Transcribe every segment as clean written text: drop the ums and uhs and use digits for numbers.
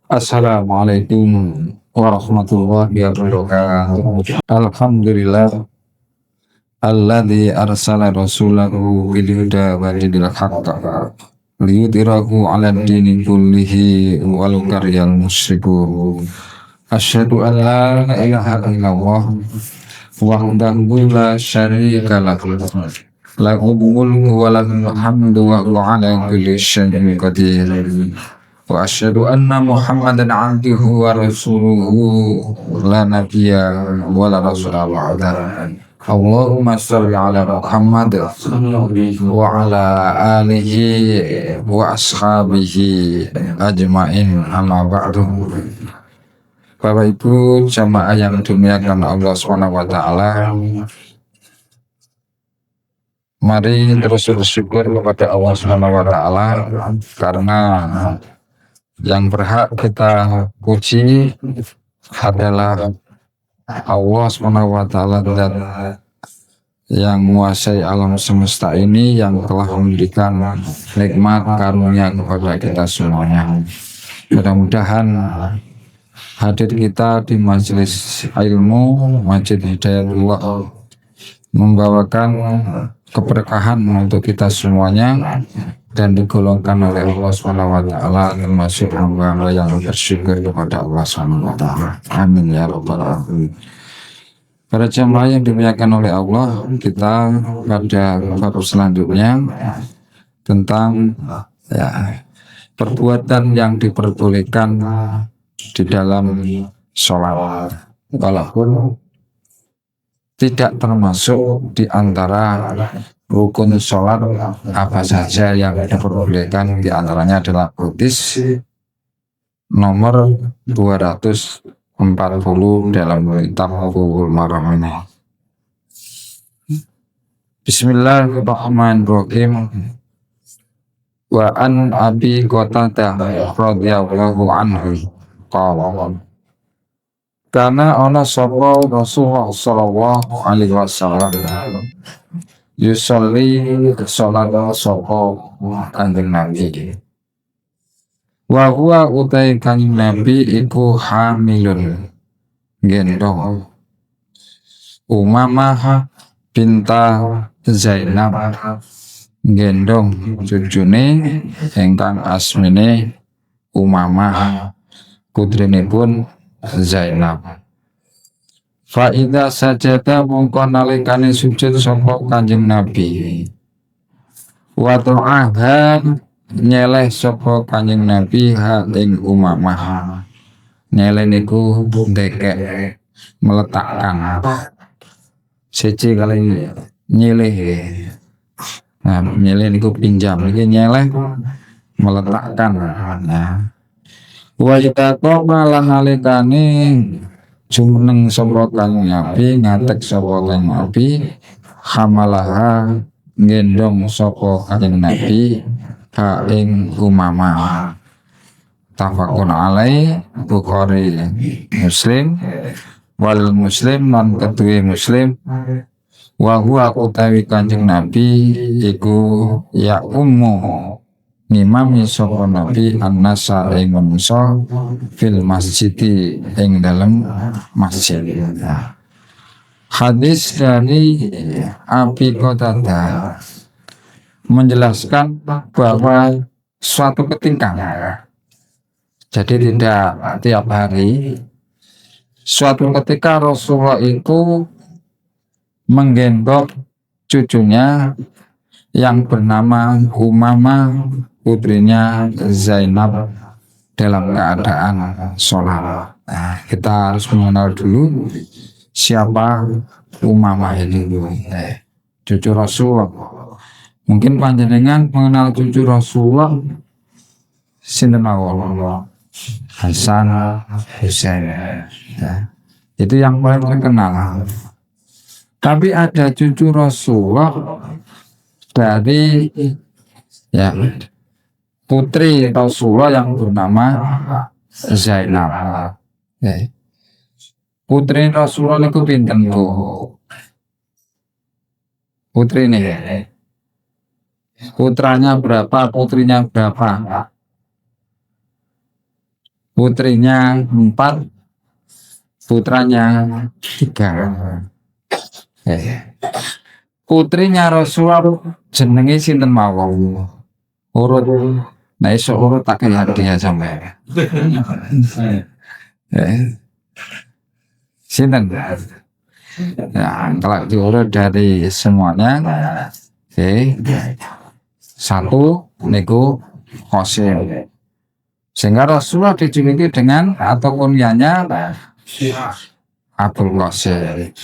Assalamualaikum warahmatullahi wabarakatuh. Alhamdulillah alladzi arsala rasulahu bil huda wa dinil haqq liyudhhirahu 'ala dini kullihi walau karihal musyrikun. Asyhadu an la ilaha illallah wahdahu la syarika lahu lahul mulku wa lahul hamdu wa huwa 'ala kulli syai'in qadir. Wa asyhadu anna Muhammadan 'abduhu wa rasuluhu la nabiyya wa la rasula ba'da. Allahumma shalli ala Muhammad wa ala alihi wa ashabihi ajmain, amma ba'du. Bapak Ibu jamaah yang dimuliakan Allah Subhanahu wa taala, mari terus bersyukur kepada Allah Subhanahu wa taala karena yang berhak kita puji adalah Allah Subhanahu wa taala dan yang menguasai alam semesta ini, yang telah memberikan nikmat karunia kepada kita semuanya. Mudah-mudahan hadir kita di majelis ilmu Masjid Hidayatullah membawakan keberkahan untuk kita semuanya dan digolongkan oleh Allah Subhanahu wa taala termasuk hamba yang bersyukur kepada Allah Subhanahu wa taala. Amin ya rabbal alamin. Para jamaah yang dimuliakan oleh Allah, kita pada bab selanjutnya tentang perbuatan yang diperbolehkan di dalam sholat, walaupun tidak termasuk di antara rukun sholat apa saja yang diperbolehkan. Di antaranya adalah hadis nomor 240 dalam kitab Bulughul Maram ini. Bismillahirrahmanirrahim. Wa an Abi Qatadah radhiyallahu anhu qala karena ana sapa Rasulullah sallallahu alaihi wasallam yusolli sholat sapa Kanjeng Nabi, wa huwa utai Kanjeng Nabi iku hamilun gendong Umamah binta Zainab, gendong cucune ingkang asmine Umamah, putrinipun Zainab. Fa idza sajada mongko nalikane sujud sapa Kanjeng Nabi, wa ta'aha nyeleh sapa Kanjeng Nabi ha ing Umamah. Nyeleh niku ndekek, meletakkan. Siji kali nyeleh. Nah, nyeleh niku pinjam, iki nyeleh meletakkan. Nah, wa idza qala halikane jumeneng sapa Kanjeng Nabi, ngatek sapa Kanjeng Nabi, hamalaha gendong sapa Kanjeng Nabi ha ing Umamah. Tafaqun alai, Bukhari Muslim, wal Muslim non kedue Muslim. Wa huwa utawi Kanjeng Nabi iku ya ummu ngimami sapa Nabi an-nasa ing manungsa fil masjidi ing dalam masjid. Hadis dari Abi Qatadah menjelaskan bahwa suatu ketika, jadi tidak tiap hari, suatu ketika Rasulullah itu menggendong cucunya yang bernama Umamah, putrinya Zainab, dalam keadaan sholat. Nah, kita harus mengenal dulu siapa Umamah ini, cucu Rasulullah. Mungkin panjenengan mengenal cucu Rasulullah sinten Allah, Hasan, Husain. Itu yang paling terkenal. Tapi ada cucu Rasulullah dari putri Rasulullah yang bernama Zainab. Putri Rasulullah itu pinten Bu? Putri ini, putranya berapa, putrinya berapa? putrinya 4, putranya 3. Putrinya Rasulullah jenenge sinten mawon? Urut. Nah iso urut tak kaya dia sampe. Sinten? Ya, kalau diurut dari semuanya, satu niku Qasim. Sehingga Rasulullah dijuluki dengan atau kunyahnya Abul Qasim.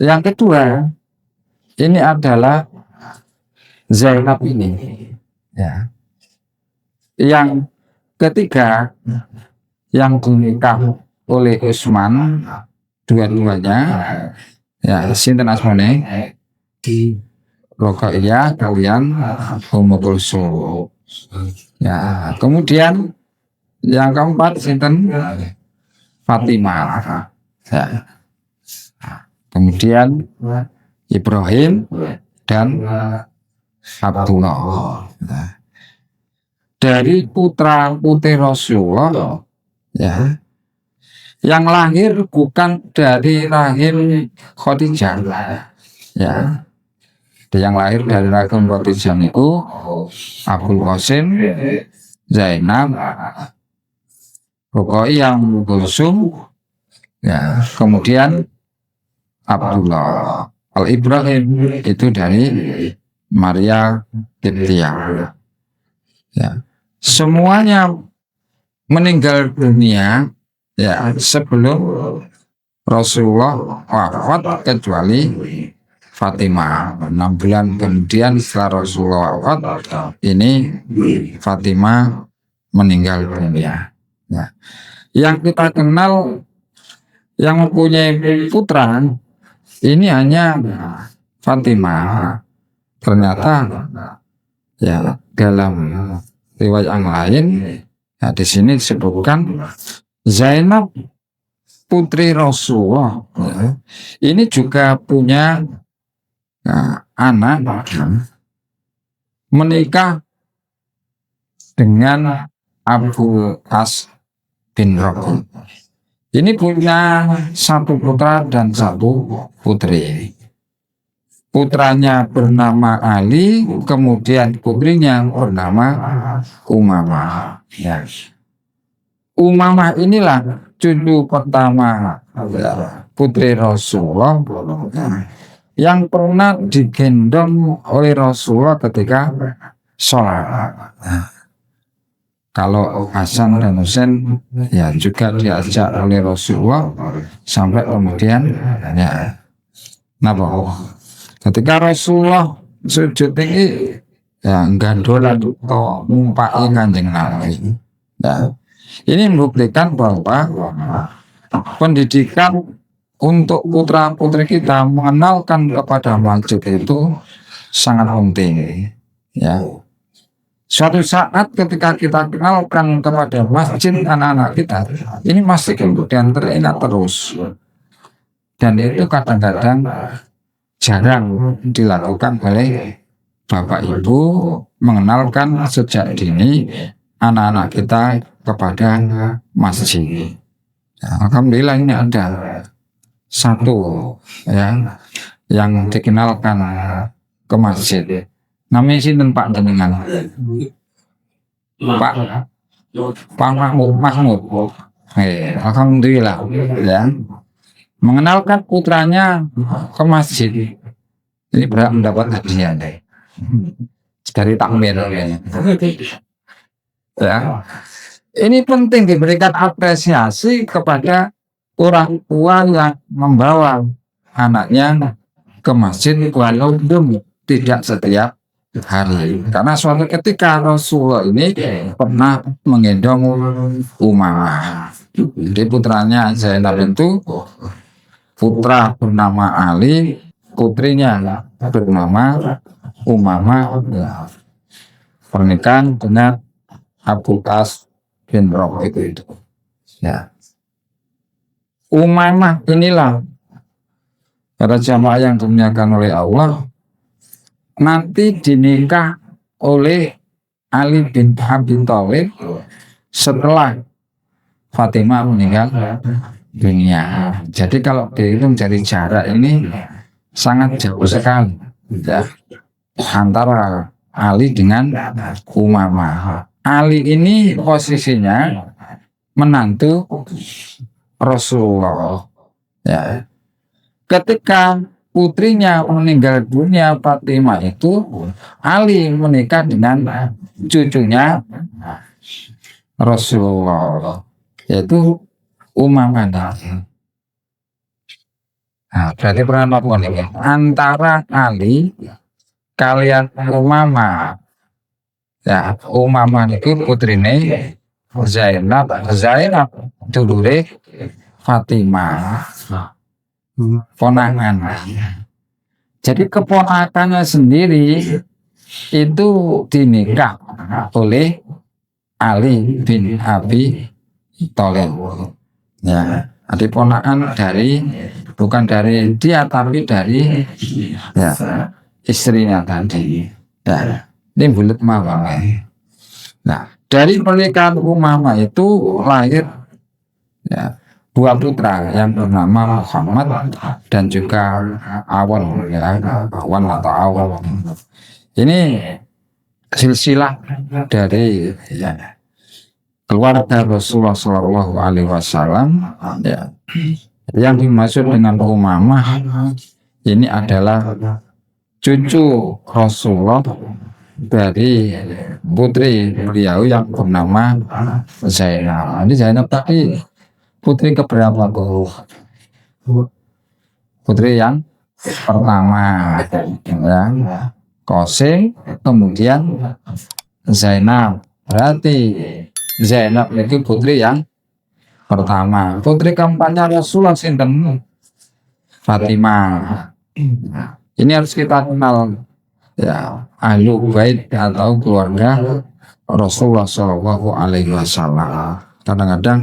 Yang kedua, ini adalah Zainab ini. Ya. Yang ketiga, yang dinikah oleh Utsman, dua-duanya, ya sinten asmane? Ruqayyah kalian Ummu Kulsum. Ya, kemudian yang keempat sinten? Fatimah. Ya. Kemudian Ibrahim dan Abdullah. Dari putra putri Rasulullah, ya, yang lahir bukan dari rahim Khadijah, ya. Yang lahir dari rahim Khadijah itu Abul Qasim, Zainab, Ruqayyah, Ummu Kulsum, ya, kemudian Abdullah. Al-Ibrahim itu dari Maria Qibtiyah. Ya. Semuanya meninggal dunia ya sebelum Rasulullah wafat kecuali Fatimah. 6 bulan kemudian setelah Rasulullah wafat, ini Fatimah meninggal dunia. Ya. Yang kita kenal yang mempunyai putra ini hanya Fatimah. Ternyata ya dalam riwayat yang lain, ya, di sini disebutkan Zainab putri Rasulullah, ya, ini juga punya anak menikah dengan Abu As bin Rabi. Ini punya 1 putra dan 1 putri. Putranya bernama Ali, kemudian putrinya bernama Umamah. Ya. Umamah inilah cucu pertama putri Rasulullah yang pernah digendong oleh Rasulullah ketika sholat. Kalau Hasan dan Husain ya juga diajak oleh Rasulullah sampai kemudian ya ketika Rasulullah sujud tinggi ya gandolan atau numpai Kanjeng Nabi. Ya. Ini membuktikan bahwa pendidikan untuk putra putri kita mengenalkan kepada masjid itu sangat penting. Ya. Suatu saat ketika kita kenalkan kepada masjid anak-anak kita, ini masih kemudian teringat terus. Dan itu kadang-kadang jarang dilakukan oleh Bapak Ibu, mengenalkan sejak dini anak-anak kita kepada masjid. Ya, alhamdulillah ini ada 1 ya yang dikenalkan ke masjid. Namanya sinten Pak jenengan? Pak Mahmud. Alhamdulillah ya. Mengenalkan putranya ke masjid. Ini berhak mendapat hadiah dari takmir ya. Ini penting diberikan apresiasi kepada orang tua yang membawa anaknya ke masjid walaupun tidak setiap hari, karena suatu ketika Rasulullah ini pernah menggendong Umamah. Jadi putranya Zainab itu putra bernama Ali, putrinya bernama Umamah. Pernikahan dengan Abu As bin Rabi itu. Ya. Umamah inilah para jamaah yang dimuliakan oleh Allah nanti dinikah oleh Ali bin Abi Thalib setelah Fatimah meninggal dunia. Jadi kalau dihitung dari jarak ini sangat jauh sekali ya, antara Ali dengan Umamah. Ali ini posisinya menantu Rasulullah ya. Ketika putrinya meninggal dunia Fatimah itu, Ali menikah dengan cucunya Rasulullah, yaitu Umamah. Nah, berarti pernah nonton ini antara Ali kalian Umamah. Ya, Umamah itu putrine Zainab dulure Fatimah, ponakan. Jadi keponakannya sendiri itu dinikah oleh Ali bin Abi Thalib. Ya, adik ponakan dari, bukan dari dia tapi dari ya istrinya tadi. Ya, ini bulat mawar. Nah, dari pernikahan Umamah itu lahir ya dua putra yang bernama Muhammad dan juga Awan ya, Awan atau Awan. Ini silsilah dari ya, keluarga Rasulullah Shallallahu Alaihi Wasallam ya. Yang dimaksud dengan Umamah ini adalah cucu Rasulullah dari putri beliau yang bernama Zainab. Ini Zainab tadi putri keberapa tuh? Putri yang pertama ya. Qasim, kemudian Zainab. Berarti Zainab itu putri yang pertama. Putri keempatnya Rasulullah sinten? Fatimah. Ini harus kita kenal ya, ahlu bait atau keluarga Rasulullah Shallallahu Alaihi Wasallam. Kadang-kadang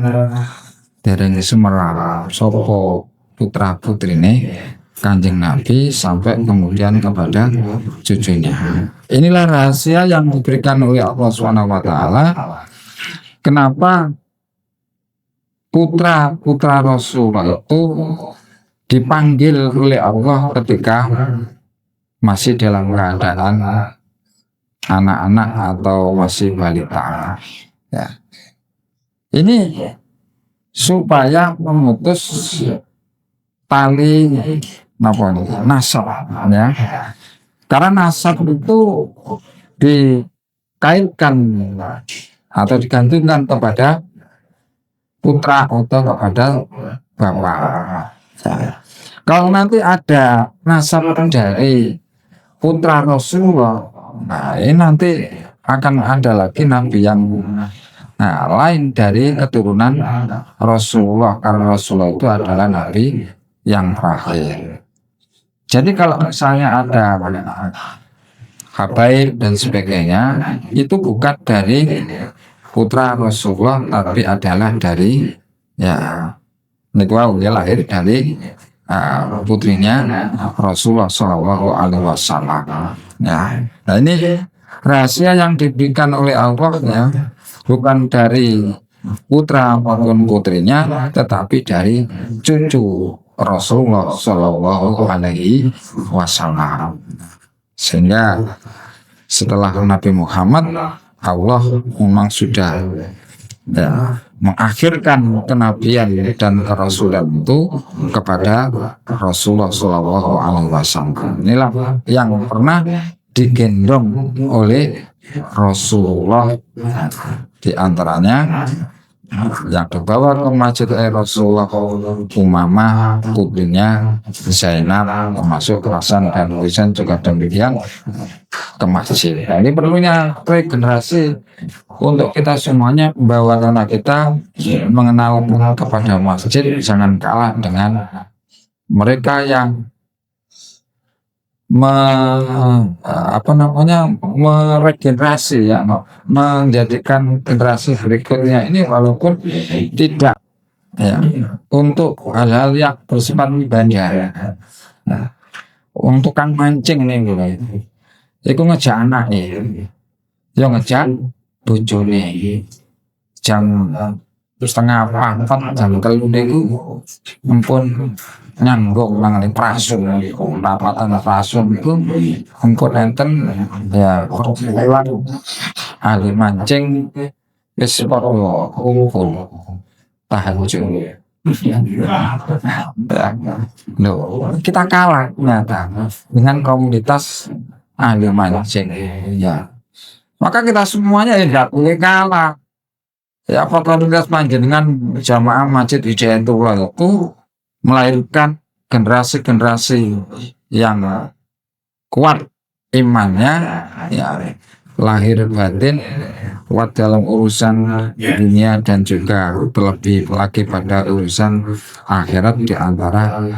dereng semerah sopo putra putrine Kanjeng Nabi sampai kemudian kepada cucunya. Inilah rahasia yang diberikan oleh Allah Subhanahu Wa Taala. Kenapa putra Rasulullah itu dipanggil oleh Allah ketika masih dalam keadaan anak-anak atau masih balita ya. Ini supaya memutus tali nasab ya, karena nasab itu dikaitkan atau digantungkan kepada putra atau kepada bapak ya. Kalau nanti ada nasab dari putra Rasulullah, nah ini nanti akan ada lagi nabi yang lain dari keturunan Rasulullah, karena Rasulullah itu adalah nabi yang terakhir. Jadi kalau misalnya ada habaib dan sebagainya, itu bukan dari putra Rasulullah tapi adalah dari ya niku ya lahir dari putrinya Rasulullah Shallallahu Alaihi Wasallam. Ya, nah ini rahasia yang diberikan oleh Allah ya, bukan dari putra maupun putrinya, tetapi dari cucu Rasulullah Shallallahu Alaihi Wasallam. Sehingga setelah Nabi Muhammad, Allah memang sudah ya, mengakhirkan kenabian dan kerasulan itu kepada Rasulullah Shallallahu Alaihi Wasallam. Inilah yang pernah digendong oleh Rasulullah, di antaranya yang dibawa ke masjid Rasulullah Umamah, putrinya Zainab, termasuk Hasan dan Husain juga demikian ke masjid. Nah, ini perlunya regenerasi untuk kita semuanya, membawa anak kita mengenal kepada masjid, jangan kalah dengan mereka yang meregenerasi ya, menjadikan generasi berikutnya ini walaupun tidak ya untuk hal-hal yang bersifat ibadah. Nah, untuk kang mancing nih gitu, itu ngejak anak yang ngejak bojone jam setengah 4 jam 3 niku ampun nyanggung nang prasun rapatan prasun iku ampun enten ya perwakilan ahli mancing wis padha kumpul tahajud. Loh, kita kalah ternyata dengan komunitas ahli mancing ya. Maka kita semuanya ya tidak boleh kalah. Ya, komunitas panjenengan jamaah Masjid Hidayatullah itu melahirkan generasi-generasi yang kuat imannya, ya, lahir batin, kuat dalam urusan dunia dan juga terlebih lagi pada urusan akhirat, di antara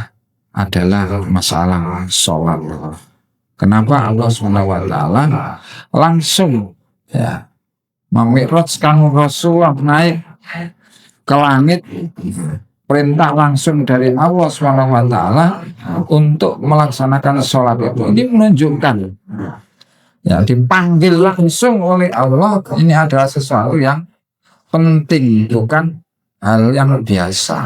adalah masalah sholat. Kenapa Allah SWT langsung ya memi'rajkan Rasulullah naik ke langit, perintah langsung dari Allah SWT untuk melaksanakan sholat itu. Ini menunjukkan ya dipanggil langsung oleh Allah, ini adalah sesuatu yang penting, bukan hal yang biasa.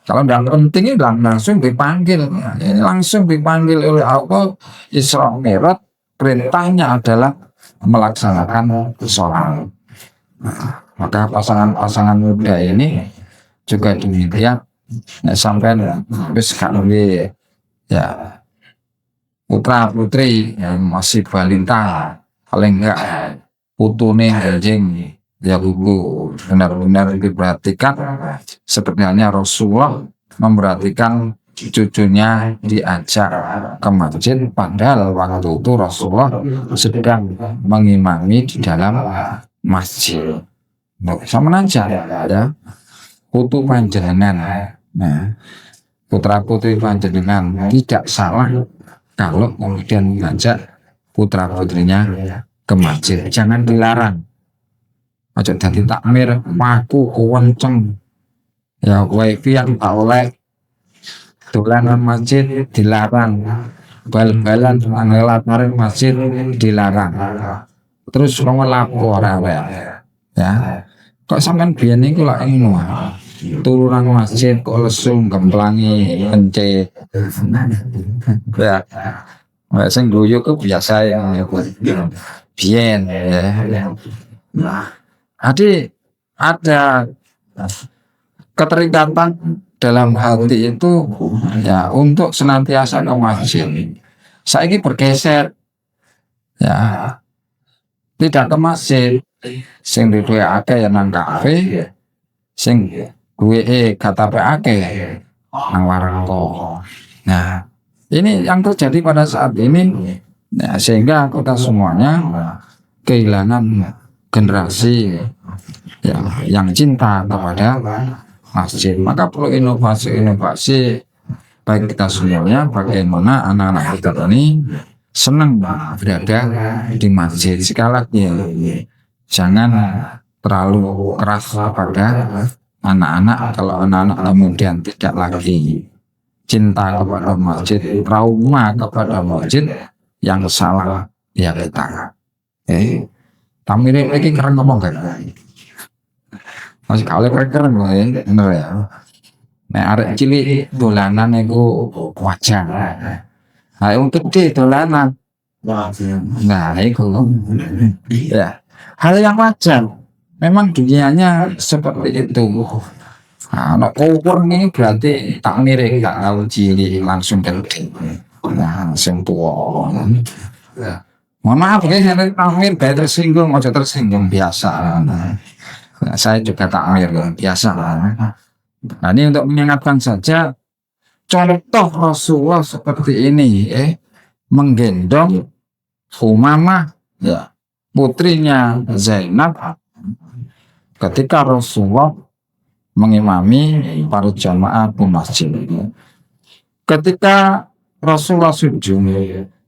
Kalau tidak penting itu langsung dipanggil, ini langsung dipanggil oleh Allah. Isra Mi'raj perintahnya adalah melaksanakan sholat. Maka pasangan-pasangan muda ini juga demikian, sampai habis kali ya putra putri yang masih balita, paling enggak putune anjing ya buku benar-benar diperhatikan, seperti halnya Rasulullah memperhatikan cucunya diajak ke masjid, padahal waktu itu Rasulullah sedang mengimami di dalam masjid. Sama aja ya, putu panjenengan, nah, putra putri panjenengan tidak salah kalau kemudian mengajak putra putrinya ke masjid. Jangan dilarang. Aja dadi takmir maku kenceng ya, wifi yang tak oleh, dolanan masjid dilarang, bal-balan ngelatarin masjid dilarang. Terus kamu lapor ya, kok sampean biyen niku lak ngono turunan masjid kok lesung gemplangi ence ya, sing guyu ku biasa ya biyen ya. Jadi ada keterikatan dalam hati itu ya untuk senantiasa ke masjid. Saya ini bergeser ya, tidak ke masjid, sing duwe akeh ya nang kafe, sing duwe KTP akeh nang warung kok. Nah, ini yang terjadi pada saat ini ya, sehingga kita semuanya kehilangan generasi ya, yang cinta kepada masjid. Maka perlu inovasi baik kita semuanya, bagaimana anak-anak kita ini senang berada di masjid. Sekali lagi, jangan terlalu keras kepada anak-anak. Kalau anak-anak kemudian tidak lagi cinta kepada masjid, trauma kepada masjid, yang salah ya kita. Tamire lagi keren ngomong kan? Masih kali keren ya, bener ya. Nek arek cilik dolanan iku wajar. Nah, untuk gede dolanan. Nah, itu ya hal yang wajar. Memang dunianya seperti itu. Nah, kower ini berarti tak mirip, tak tahu cilik langsung gede. Nah, langsung tua. Mohon maaf ya, saya takmir gaya tersinggung, ojo tersinggung biasa. Nah, saya juga takmir biasa. Nah, ini untuk mengingatkan saja contoh Rasulullah seperti ini, menggendong Umamah, ya, putrinya Zainab, ketika Rasulullah mengimami para jamaah di masjid. Ketika Rasulullah sujud,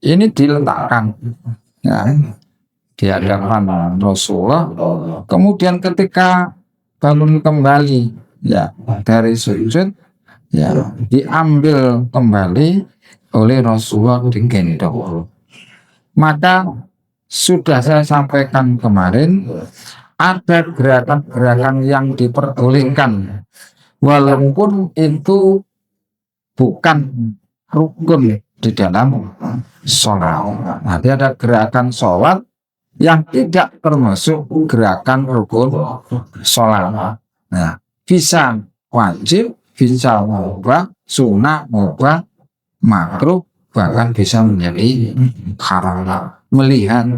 ini diletakkan ya, di hadapan Rasulullah. Kemudian ketika bangun kembali ya dari sujud, ya diambil kembali oleh Rasulullah digendong. Maka sudah saya sampaikan kemarin, ada gerakan-gerakan yang diperbolehkan walaupun itu bukan rukun di dalam sholat. Nanti ada gerakan sholat yang tidak termasuk gerakan rukun sholat. Nah, bisa wajib, bisa mubah, sunnah, mubah, makruh, bahkan bisa menjadi haram. Melihat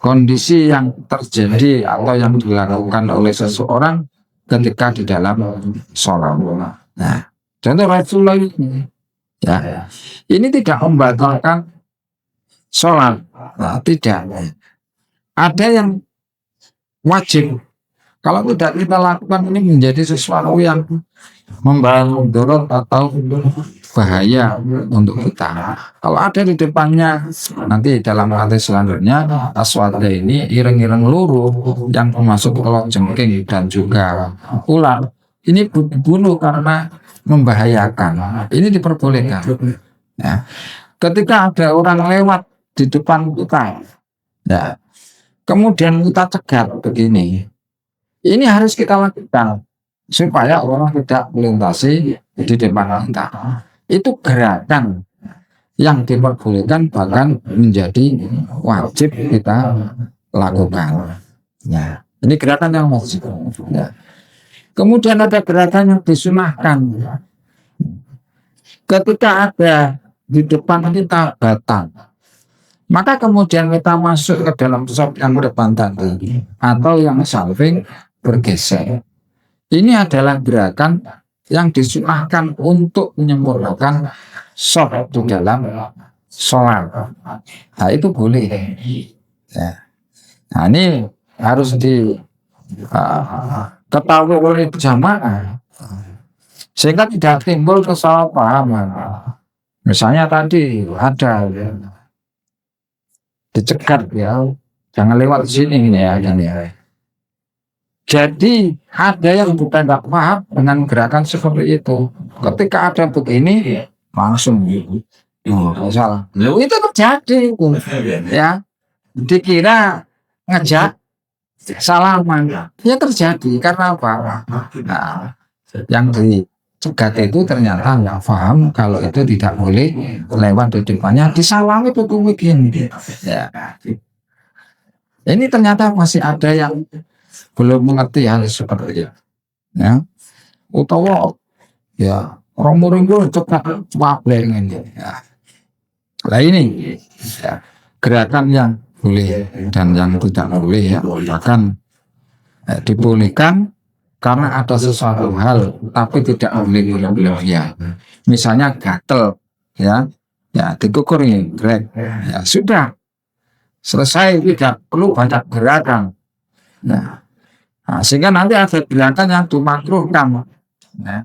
kondisi yang terjadi atau yang dilakukan oleh seseorang ketika di dalam sholat. Nah, contoh Rasulullah ini, ya, ini tidak membatalkan sholat, tidak. Ada yang wajib. Kalau tidak kita lakukan ini menjadi sesuatu yang membawa mudarat atau bahaya untuk kita. Kalau ada di depannya, nanti dalam hadis selanjutnya, aswada ini ireng-ireng luruh yang termasuk kelok jengking dan juga ular. Ini bunuh karena membahayakan. Ini diperbolehkan. Ya. Ketika ada orang lewat di depan kita, ya, kemudian kita cegat begini, ini harus kita lakukan supaya orang tidak melintasi di depan kita. Itu gerakan yang diperbolehkan, bahkan menjadi wajib kita lakukan. Ya, ini gerakan yang wajib. Ya. Kemudian ada gerakan yang disunahkan. Ketika ada di depan kita batang, maka kemudian kita masuk ke dalam sop yang depan tadi atau yang samping bergeser. Ini adalah gerakan yang disunahkan untuk menyempurnakan sop di dalam sholat. Nah, itu boleh. Ya. Nah, ini harus ketahui oleh jamaah sehingga tidak timbul kesalahpahaman. Misalnya tadi ada dicegat, ya, jangan lewat sini ya, Jadi ada yang bukan tidak paham dengan gerakan seperti itu. Ketika ada begini langsung salah. Itu terjadi, ya. Dikira ngejak salaman, ya terjadi karena apa? Nah, yang dicegat itu ternyata nggak paham kalau itu tidak boleh lewat di depannya, disalami betul begini. Ya. Ini ternyata masih ada yang belum mengerti hal seperti itu, ya. Utawa ya orang muringgo cepat wableng ini. Ya. Nah ini ya, gerakan yang boleh dan yang tidak boleh, ya, bahkan dibolehkan karena ada sesuatu hal, tapi tidak boleh berlebihan. Misalnya gatel, ya, dikukur ini, ya sudah selesai, tidak perlu banyak gerakan. Nah, sehingga nanti ada gerakan yang dimakruhkan. Nah,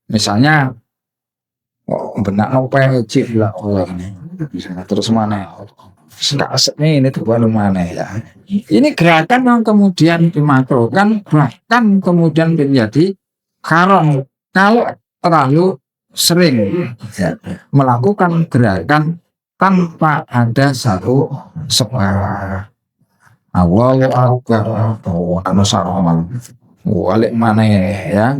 misalnya benak nope cip lah ini, terus mana? Ini terbaru mana, ya. Ini gerakan yang kemudian dimakruhkan, bahkan kemudian menjadi haram kalau terlalu sering, ya, melakukan gerakan tanpa ada satu sebab. Allahu Akbar, anu sarong walik mana ya,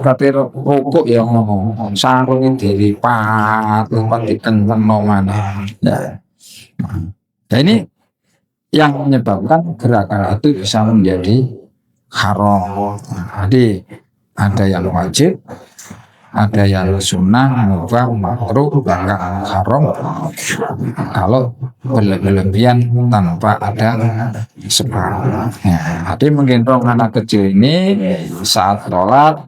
kate rokok ya ngomong sarung dilipat dikenteng mana, ya. Nah, ini yang menyebabkan gerakan itu bisa menjadi haram. Jadi ada yang wajib, ada yang sunnah, mubah, makruh, bahkan haram kalau berlebihan tanpa ada sebab. Ya, jadi menggendong anak kecil ini saat sholat,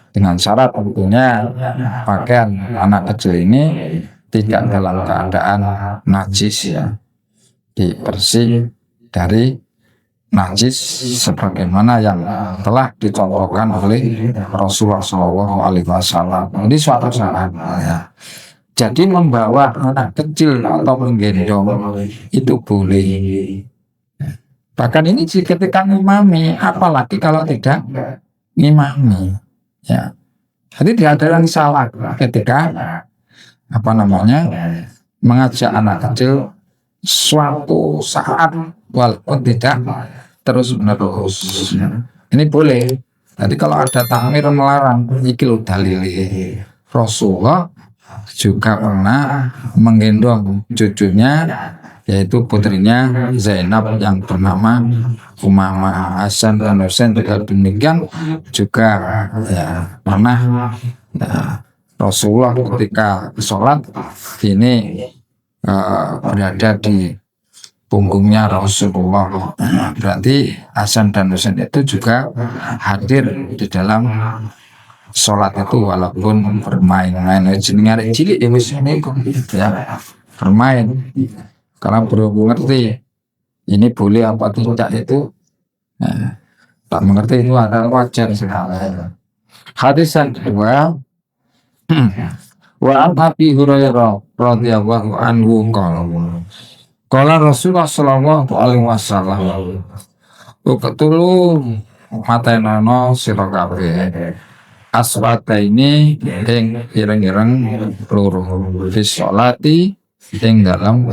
dengan syarat tentunya pakaian anak kecil ini tidak dalam keadaan najis, ya, dibersih dari najis sebagaimana yang telah dicontohkan oleh Rasulullah SAW. Ini suatu saat, ya. Jadi membawa anak kecil atau menggendong itu boleh. Bahkan ini ketika ngimami, apalagi kalau tidak ngimami, ya. Jadi tidak ada yang salah ketika mengajak anak kecil suatu saat walaupun tidak terus menerus. Ini boleh. Jadi kalau ada takmir melarang, iki lho dalile. Rasulullah juga pernah menggendong cucunya, yaitu putrinya Zainab yang bernama Umamah. Hasan dan Husain juga demikian juga ya, pernah ya, Rasulullah ketika sholat ini berada di punggungnya Rasulullah. Berarti Hasan dan Husain itu juga hadir di dalam sholat itu walaupun bermain-main. Jenenge arek cilik ya wis ya bermain. Karena berhubung ngerti ini boleh apa tidak itu tak mengerti itu adalah wajar sekali. Hadis yang kedua, wa Abi Hurairah radhiyallahu anhu qala Rasulullah sallallahu alaihi wasallam uketulu matenono sira kabeh aswata ini ing ireng-ireng loro bis sholati ing dalam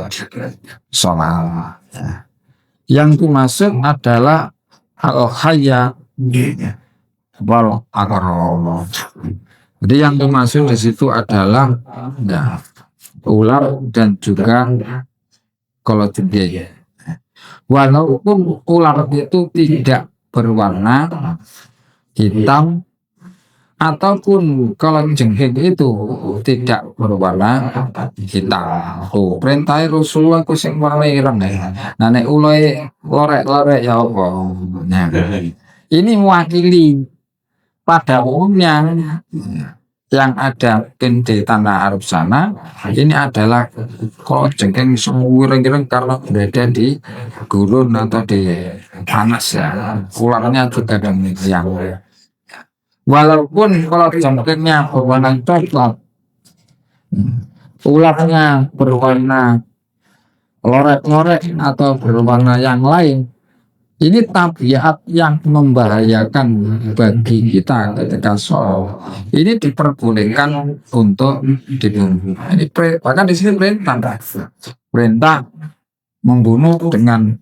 sholat. Yang dimaksud adalah al-hayya wal aqrab. Jadi yang dimaksud di situ adalah ya, ular dan juga kolotibia. Walaupun ular itu tidak berwarna hitam ataupun kalau jengking itu tidak berwarna hitam. Oh, perintah Rasulullah ku sing warna ireng ya. Nah nek ulai lorek-lorek ya apa? Nah, ini mewakili pada umumnya yang ada di tanah Arab sana ini adalah kalau jengking semua ireng-ireng karena berada di gurun atau di panas ya. Ularnya juga demikian. Walaupun kalau jangkiknya berwarna coklat, ularnya berwarna lorek-lorek atau berwarna yang lain, ini tabiat yang membahayakan bagi kita ketika sholat. Ini diperbolehkan untuk dibunuh. Ini bahkan di sini perintah membunuh dengan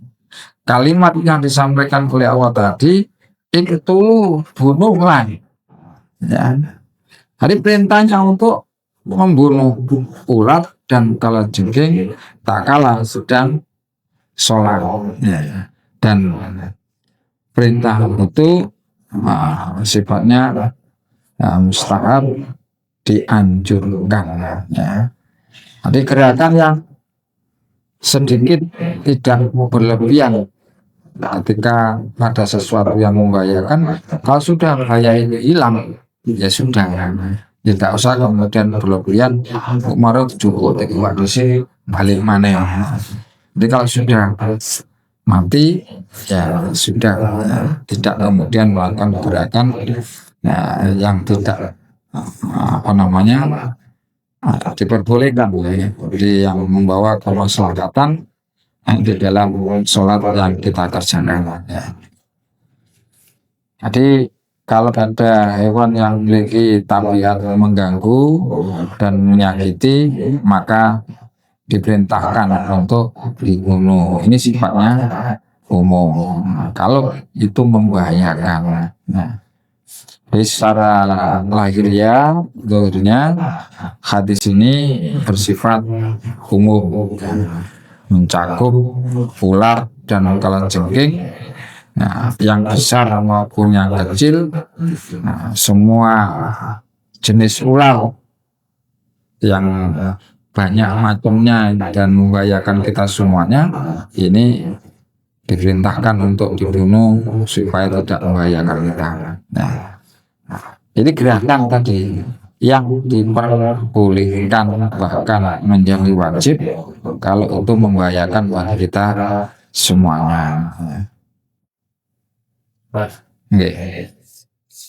kalimat yang disampaikan oleh Allah tadi, itu bunuhlah. Ya. Hari perintahnya untuk membunuh ular dan kalajengking tak kalah sedang sholat. Ya. Dan perintah itu sifatnya mustahab dianjurkan. Ya. Jadi gerakan yang sedikit tidak berlebihan ketika ada sesuatu yang membahayakan. Kalau sudah bahaya ini hilang ya sudah, tidak usah kemudian berlebihan kemarin cukup waktu sih balik mana. Jadi kalau sudah mati ya sudah, tidak kemudian melakukan gerakan yang tidak diperbolehkan. Jadi yang membawa kemaslahatan di dalam sholat yang kita kerjakan. Jadi kalau ada hewan yang memiliki tabiat mengganggu dan menyakiti, maka diperintahkan untuk dibunuh. Ini sifatnya umum. Kalau itu membahayakan. Jadi secara lahiriah, hadis ini bersifat umum, mencakup ular dan kalajengking. Yang besar maupun yang kecil, semua jenis ular yang banyak macamnya dan membahayakan kita semuanya, ini diperintahkan untuk dibunuh supaya tidak membahayakan kita. Jadi gerakan tadi yang diperbolehkan bahkan menjadi wajib kalau itu membahayakan bagi kita semuanya.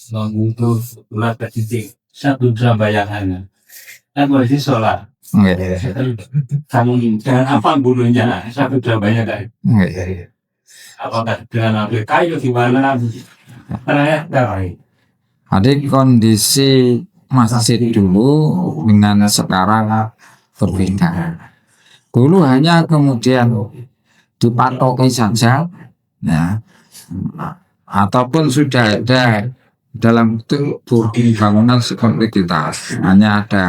Untuk ular kecil satu jam bayangannya kan masih sholat kamu dengan apa bunuhnya satu jam bayangan apakah dengan ambil kayu gimana Jadi kondisi masjid dulu dengan sekarang berbeda. Dulu hanya kemudian dipatoki saja, ya, ataupun sudah ada dalam bentuk bangunan seperti kita, hanya ada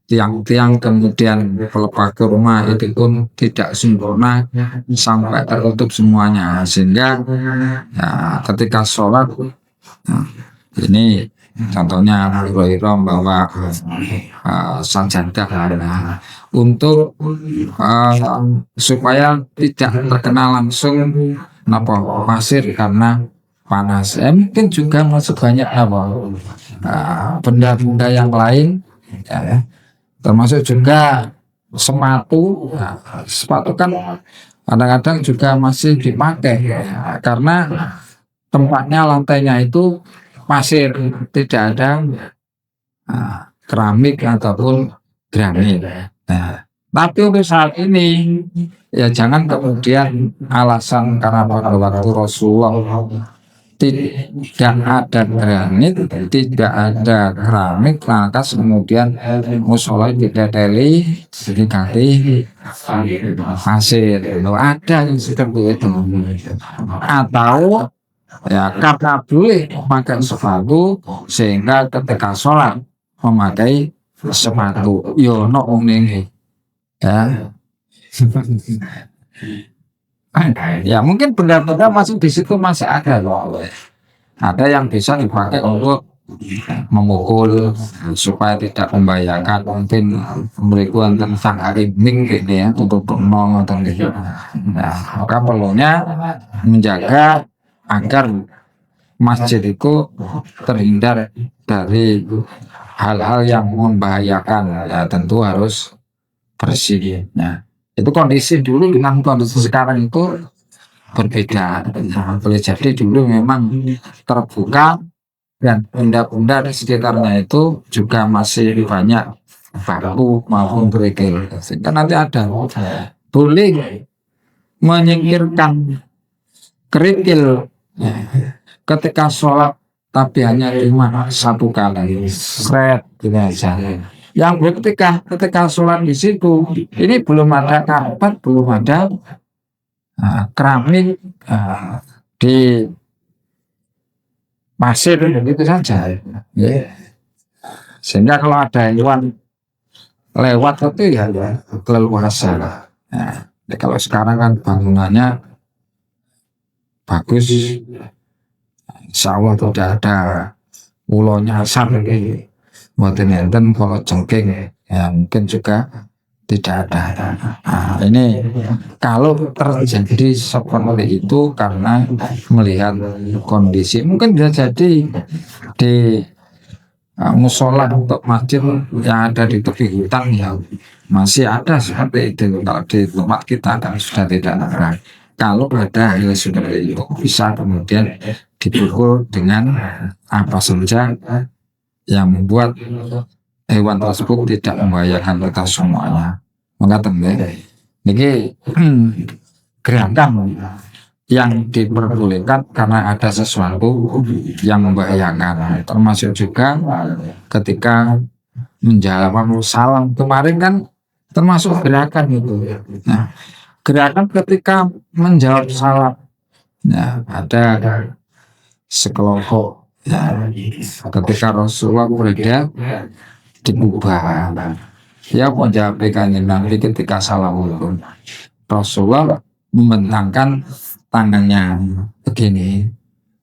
tiang-tiang kemudian pelepah ke rumah itu pun tidak sempurna sampai tertutup semuanya, sehingga ya, ketika sholat ini contohnya Al-Qur'an bahwa sajadah untuk supaya tidak terkena langsung pasir karena panas. Mungkin juga masuk banyak benda-benda yang lain, ya, termasuk juga sepatu. Sepatu kan kadang-kadang juga masih dipakai, ya, karena tempatnya lantainya itu pasir, tidak ada keramik ataupun granit. Nah, tapi untuk saat ini ya jangan kemudian alasan karena pada waktu Rasulullah tidak ada granit, tidak ada keramik, maka kemudian musola diganti pasir. Ada yang seperti itu. Atau ya karena boleh pakai sepatu sehingga ketika sholat memakai sepatu. Yo no ini ya. Ya mungkin benda-benda masih di situ masih ada loh. Ada yang bisa dipakai untuk memukul supaya tidak membahayakan, mungkin memberikan tentang ariming gitu ya, untuk nong atau gitu. Nah, maka perlunya menjaga agar masjid itu terhindar dari hal-hal yang membahayakan. Ya tentu harus bersih. Nah, itu kondisi dulu dengan kondisi sekarang itu berbeda. Nah, boleh jadi dulu memang terbuka dan benda-benda di sekitarnya itu juga masih banyak batu maupun kerikil, sehingga nanti ada boleh menyingkirkan kerikil ketika sholat, tapi hanya cuma satu kali seret gitu aja. Yang ketika sholat di situ ini belum ada karpet, belum ada keramik di pasir begitu saja. Sehingga kalau ada hewan lewat itu ya leluasa. Nah, kalau sekarang kan bangunannya bagus, insya Allah tidak ada ulahnya asar gitu. Buatin enten kalau jengking ya mungkin juga tidak ada. Nah, ini kalau terjadi seperti itu karena melihat kondisi, mungkin bisa jadi di musola untuk masjid yang ada di tepi hutan ya masih ada seperti itu. Kalau di tempat kita kan sudah tidak ada. Kalau ada hal seperti itu bisa kemudian dipukul dengan apa saja yang membuat hewan tersebut tidak membahayakan kita semuanya. Maka ini gerakan yang diperbolehkan karena ada sesuatu yang membahayakan, termasuk juga ketika menjalankan salam kemarin kan termasuk gerakan itu. Nah, gerakan ketika menjawab salam, nah, ada sekelompok ya, ketika Rasulullah berada di Kubah, ya menjawab Nabi ketika salam itu Rasulullah membentangkan tangannya begini,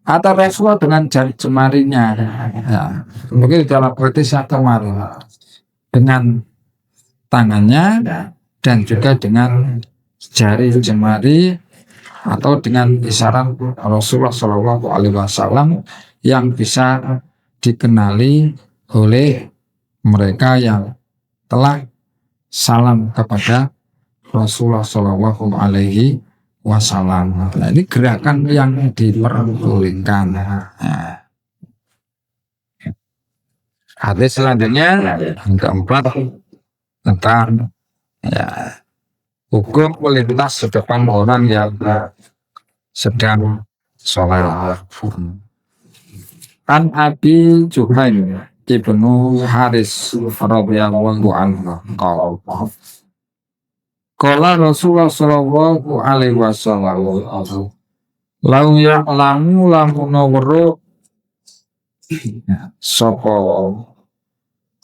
atau Rasulullah dengan jari jemarinya, ya, mungkin dalam arti satu kemarin dengan tangannya dan juga dengan jari jemari atau dengan isyarat Rasulullah Shallallahu Alaihi Wasallam yang bisa dikenali oleh mereka yang telah salam kepada Rasulullah Shallallahu Alaihi Wasallam. Nah, ini gerakan yang diperbolehkan. Nah, hadis selanjutnya yang keempat tentang ya, hukum melintas di depan orang yang sedang sholat. An Abi Juhaim Ibnu Haris radhiyallahu anhu Qala Rasulullah sallallahu alaihi wasallam, lau ya'lamu lamun weruh sapa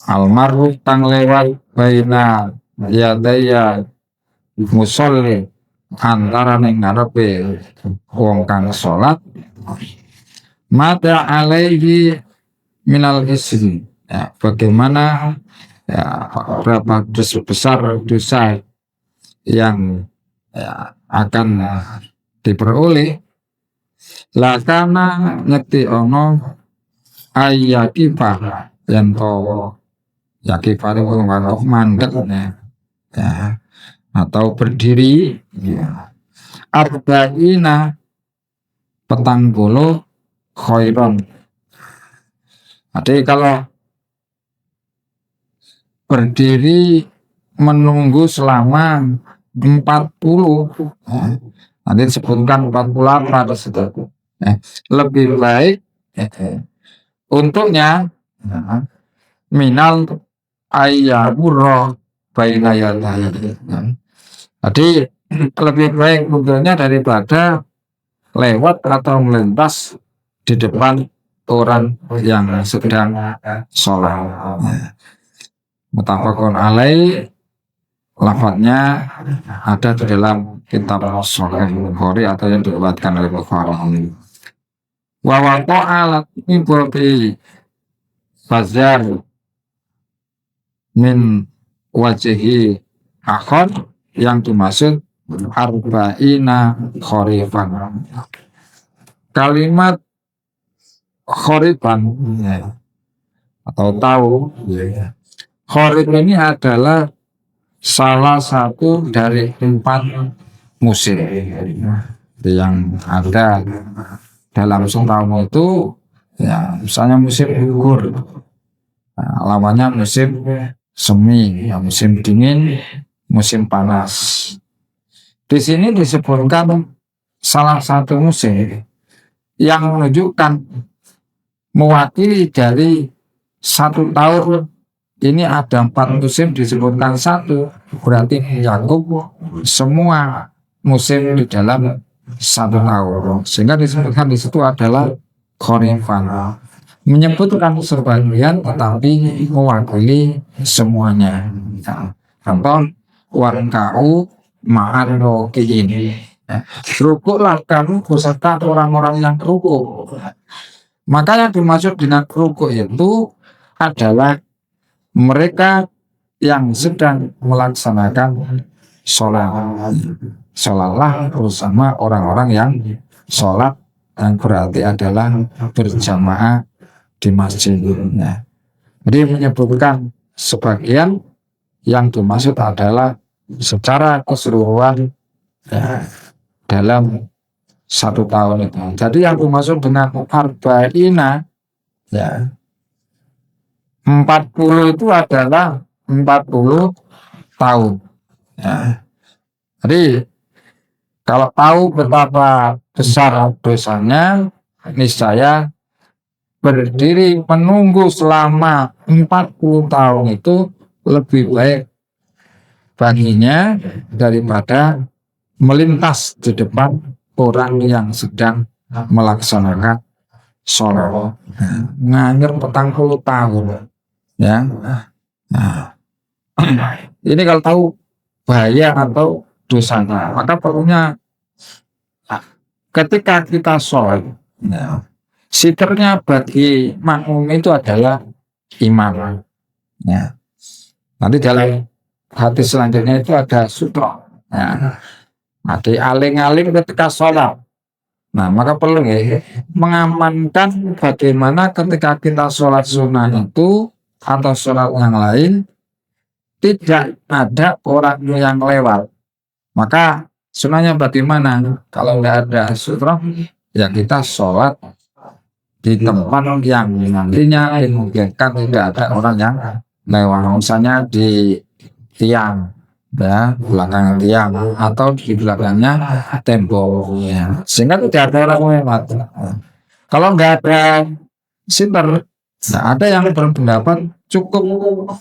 almarhum kang lewat baina yadaya musolli antara ning ngarepe wong kang salat, mata alaihi minal ismi, ya, bagaimana ya, berapa besar dosa yang ya, akan diperoleh, lakana ngeti ono ayakifa yang to yakifa itu mandek ya, atau berdiri ya, arba'ina petang bolo khairon. Jadi kalau berdiri menunggu selama 40, nanti disebutkan 48 tersebut, lebih baik untuknya minal ayyamurro baina yadayhi. Jadi lebih baik untuknya daripada lewat atau melintas di depan orang yang sedang sholat. Muttafaqun alaih, lafadznya ada di dalam kitab Sahih Bukhari atau yang diriwayatkan oleh Bukhari. Wa waqa'alat min babi bazar min wajhi akhar, yang dimaksud arba'ina kharifan. Kalimat kharifan atau tahu, kharif ini adalah salah satu dari 4 musim yang ada dalam setahun itu. Ya, misalnya musim gugur, lawannya musim semi, ya, musim dingin, musim panas. Di sini disebutkan salah satu musim yang menunjukkan mewakili dari 1 tahun. Ini ada 4 musim disebutkan 1, berarti mencakup semua musim di dalam 1 tahun, sehingga disebutkan di situ adalah kharifan, menyebutkan sebagian tetapi mewakili semuanya. Contoh warka'u ma'arrokiin, rukuklah kamu beserta orang-orang yang rukuk. Maka yang dimaksud dengan rukuk itu adalah mereka yang sedang melaksanakan sholat. Sholatlah bersama orang-orang yang sholat, yang berarti adalah berjamaah di masjid. Jadi menyebutkan sebagian, yang dimaksud adalah secara keseluruhan ya, dalam 1 tahun itu. Jadi yang dimaksud dengan arba'ina ya, 40 itu adalah 40 tahun. Ya. Jadi kalau tahu betapa besar dosanya, niscaya berdiri menunggu selama 40 tahun itu lebih baik baginya daripada melintas di depan orang yang sedang melaksanakan sholat. Nganyur 40 tahun. Ya, nah, ini kalau tahu bahaya atau dosanya, maka perlunya ketika kita sholat, ya, sikernya bagi makmum itu adalah imam. Ya. Nanti dalam hadis selanjutnya itu ada sutra. Ya. Nanti aling-aling ketika sholat. Nah, maka perlu ya, mengamankan bagaimana ketika kita sholat sunnah itu atau sholat yang lain tidak ada orang yang lewat. Maka sunnahnya bagaimana? Kalau nggak ada sutra, ya kita sholat di tempat yang nantinya dimungkinkan tidak ada orang yang lewat. Misalnya di tiang, ya, belakang tiang atau di belakangnya tembok, ya, sehingga tidak ada orang lewat. Kalau nggak ada sitter, nah ada yang berpendapat cukup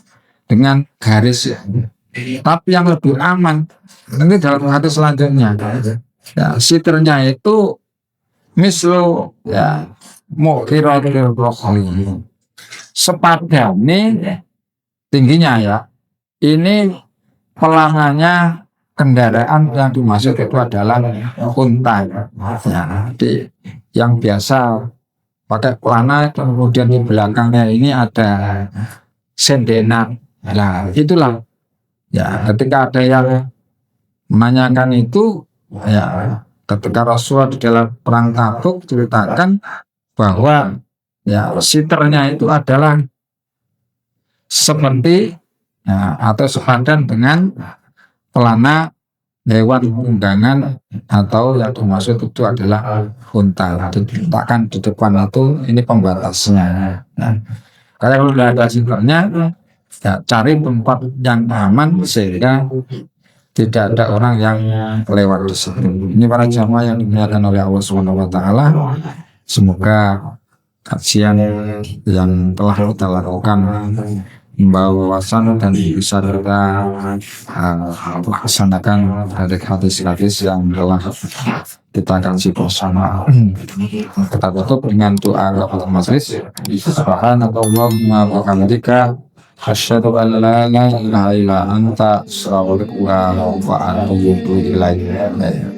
dengan garis Tapi yang lebih aman nanti dalam hadis selanjutnya, ya, sitrnya itu mislu ya mukhiratil rohli, sepadane tingginya ya. Ini pelangannya kendaraan yang dimaksud itu adalah unta ya, yang biasa pakai pelana, kemudian di belakangnya ini ada sendenan. Nah itulah ya, ketika ada yang menanyakan itu ya, ketika Rasulullah di dalam perang Tabuk ceritakan bahwa ya siternya itu adalah seperti ya, atau sepadan dengan pelana hewan undangan, atau yang dimaksud itu adalah unta. Diletakkan di depan itu, ini pembatasnya. Nah, kalau sudah ada siternya, ya, cari tempat yang aman sehingga tidak ada orang yang lewat di situ. Ini para jamaah yang dimuliakan oleh Allah Subhanahu wa taala. Semoga kajian yang telah kita lakukan membawa wawasan dan bisa kita laksanakan dari hadis-hadis yang telah kita kaji bersama. Kita tutup dengan doa kafaratul majelis. Subhanakallahumma wa bihamdika asyhadu an la ilaha illa anta astaghfiruka wa atubu ilaik.